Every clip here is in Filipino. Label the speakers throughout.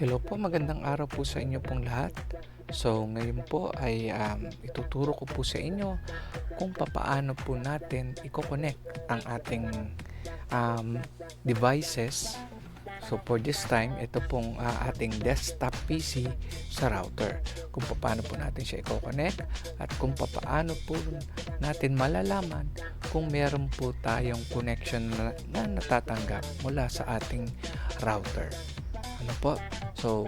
Speaker 1: Hello po, magandang araw po sa inyo pong lahat. So, ngayon po ay ituturo ko po sa inyo kung papaano po natin i-connect ang ating um, devices. So, for this time, ito pong ating desktop PC sa router. Kung papaano po natin siya i-connect at kung papaano po natin malalaman kung meron po tayong connection na natatanggap mula sa ating router. Ano po? So,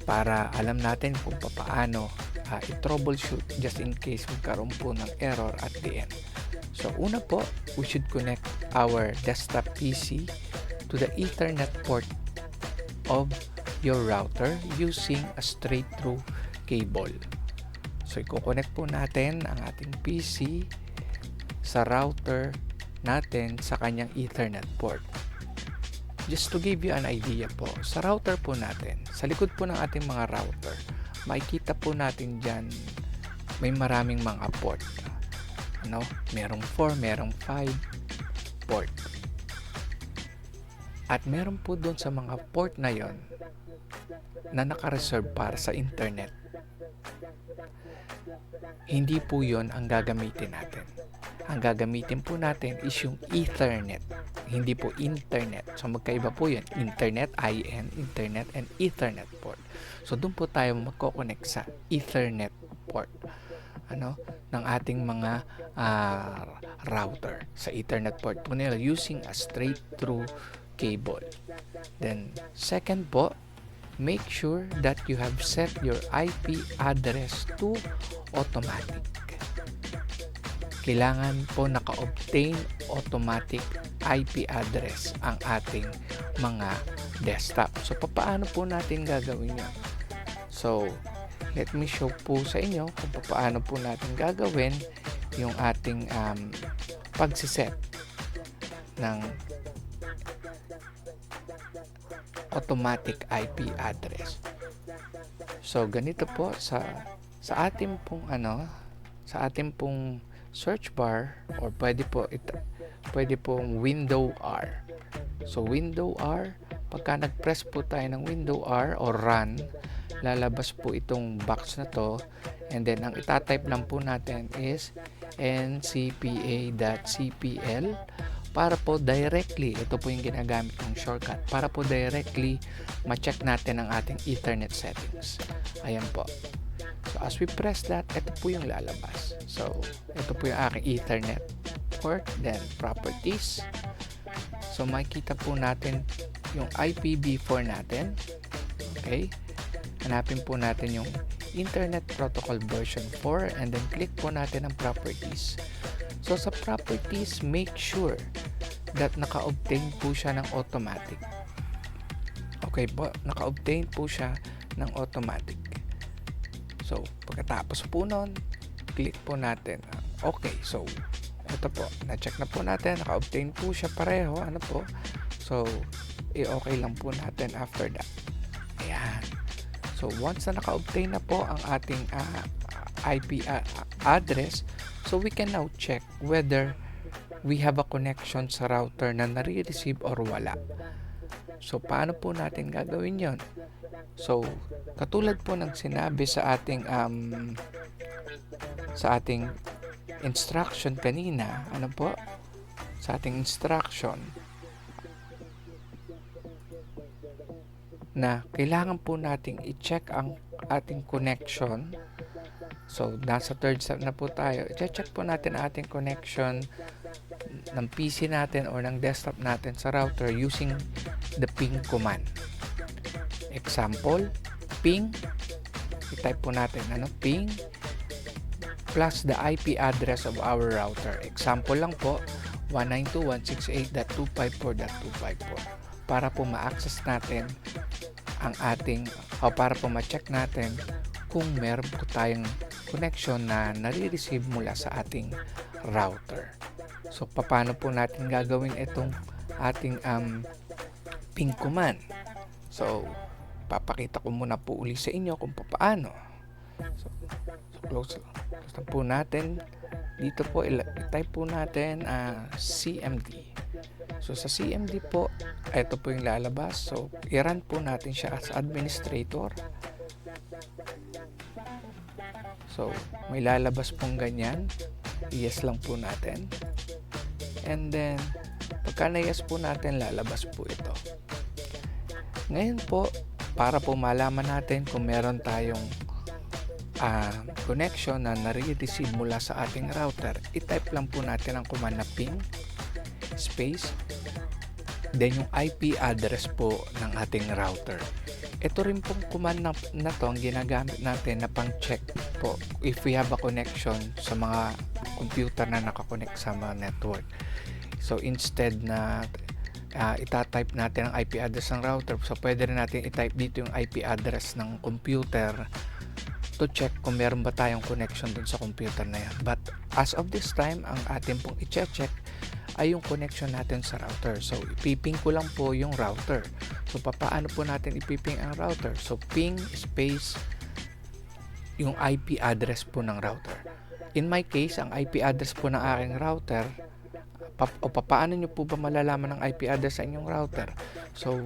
Speaker 1: para alam natin kung paano i-troubleshoot just in case magkaroon po ng error at the end. So, una po, we should connect our desktop PC to the Ethernet port of your router using a straight-through cable. So, i-connect po natin ang ating PC sa router natin sa kanyang Ethernet port. Just to give you an idea po, sa router po natin, sa likod po ng ating mga router, makikita po natin dyan, may maraming mga port. Merong 4, merong 5 port. At meron po doon sa mga port na yon na naka-reserve para sa internet. Hindi po yon ang gagamitin natin. Ang gagamitin po natin is yung Ethernet, hindi po internet. So magkaiba po yun, internet, internet, and Ethernet port. So doon po tayo magko-connect sa Ethernet port ng ating mga router. Sa Ethernet port po nila using a straight through cable. Then second po, make sure that you have set your IP address to automatic. Kailangan po naka-obtain automatic IP address ang ating mga desktop. So, paano po natin gagawin yan? So, let me show po sa inyo kung paano po natin gagawin yung ating pagsiset ng automatic IP address. So, ganito po sa ating pong sa ating pong search bar, or pwede pong window R. So window R, pagka nag-press po tayo ng window R or run, lalabas po itong box na to, and then ang itatype lang po natin is ncpa.cpl para po directly, ito po yung ginagamit ng shortcut, para po directly ma-check natin ang ating Ethernet settings. Ayan po. So, as we press that, ito po yung lalabas. So, ito po yung aking Ethernet port, then properties. So, makikita po natin yung IPv4 natin. Okay? Hanapin po natin yung Internet Protocol version 4, and then click po natin ang properties. So, sa properties, make sure that naka-obtain po siya ng automatic. Okay po, naka-obtain po siya ng automatic. So, pagkatapos po nun, click po natin. Okay, so, ito po, na-check na po natin, naka-obtain po siya pareho, So, okay lang po natin after that. Ayan. So, once na naka-obtain na po ang ating IP address, so we can now check whether we have a connection sa router na nare-receive or wala. So, paano po natin gagawin yon? So, katulad po ng sinabi sa ating instruction kanina, sa ating instruction na kailangan po nating i-check ang ating connection. So, nasa third step na po tayo. I-check po natin ang ating connection ng PC natin or ng desktop natin sa router using the ping command. Example, ping, i-type po natin, ping plus the IP address of our router. Example lang po, 192.168.254.254 para po ma-access natin ang ating, para po ma-check natin kung meron po tayong connection na nare-receive mula sa ating router. So, paano po natin gagawin itong ating ping command? So, papakita ko muna po uli sa inyo kung paano. So close na po natin. Dito po, i-type po natin CMD. So sa CMD po, ito po yung lalabas. So i-run po natin siya as administrator. So may lalabas pong ganyan. Yes lang po natin. And then pagka na-yes po natin, lalabas po ito. Ngayon po, para po malaman natin kung meron tayong connection na nare-receive mula sa ating router, i-type lang po natin ang command na ping space then yung IP address po ng ating router. Ito rin pong command na to ang ginagamit natin na pang check po if we have a connection sa mga computer na nakakonect sa mga network. So instead na itatype natin ang IP address ng router, so pwede rin natin i-type dito yung IP address ng computer to check kung meron ba tayong connection dun sa computer na yan. But as of this time, ang atin pong i-check ay yung connection natin sa router. So ipiping ko lang po yung router. So paano po natin ipiping ang router? So ping space yung IP address po ng router. In my case, ang IP address po ng aking router, paano nyo po ba malalaman ang IP address sa inyong router? So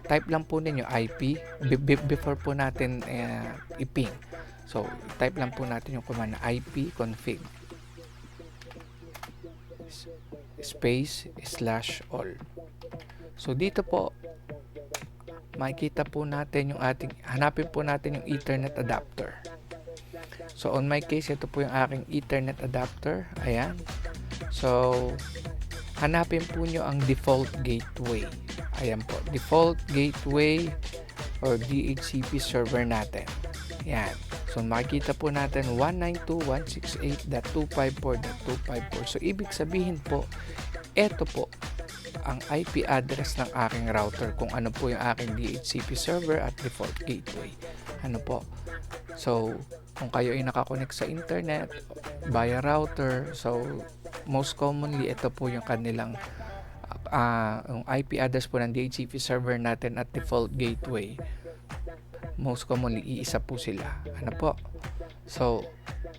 Speaker 1: type lang po ninyo IP before po natin iping. So type lang po natin yung command na IP config space /all. So dito po makikita po natin yung hanapin po natin yung Ethernet adapter. So on my case, ito po yung aking Ethernet adapter. Ayan. So hanapin po nyo ang default gateway. Ayan po, default gateway or DHCP server natin. Ayan. So makikita po natin 192.168.254.254. So ibig sabihin po, ito po ang IP address ng aking router, kung ano po yung aking DHCP server at default gateway. Ano po? So kung kayo ay nakakonect sa internet via router, so most commonly ito po yung kanilang yung IP address po ng DHCP server natin at default gateway. Most commonly, iisa po sila. Ano po? So,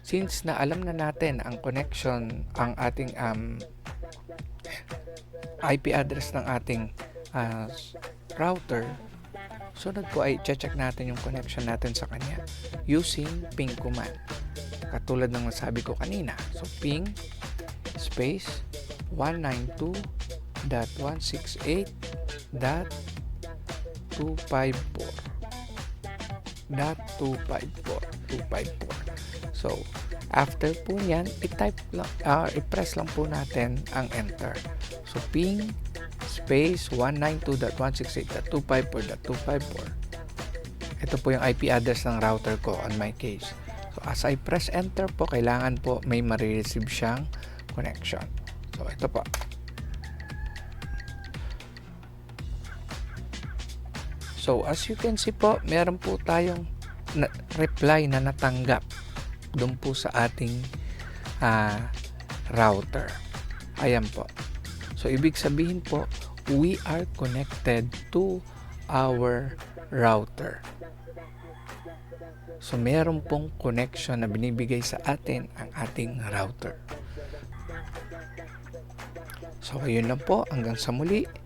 Speaker 1: since na alam na natin ang connection, ang ating IP address ng ating router, sunod po ay check natin yung connection natin sa kanya using ping command. Katulad ng nasabi ko kanina. So, ping space 192.168.254. So, after po niyan, i-press lang po natin ang enter. So, ping space 192.168.254.254. Ito po yung IP address ng router ko on my case. So, as I press enter po, kailangan po may marireceive siyang connection. So, ito po. So, as you can see po, meron po tayong reply na natanggap doon po sa ating router. Ayan po. So, ibig sabihin po, we are connected to our router. So, meron pong connection na binibigay sa atin ang ating router. So, ayun lang po. Hanggang sa muli.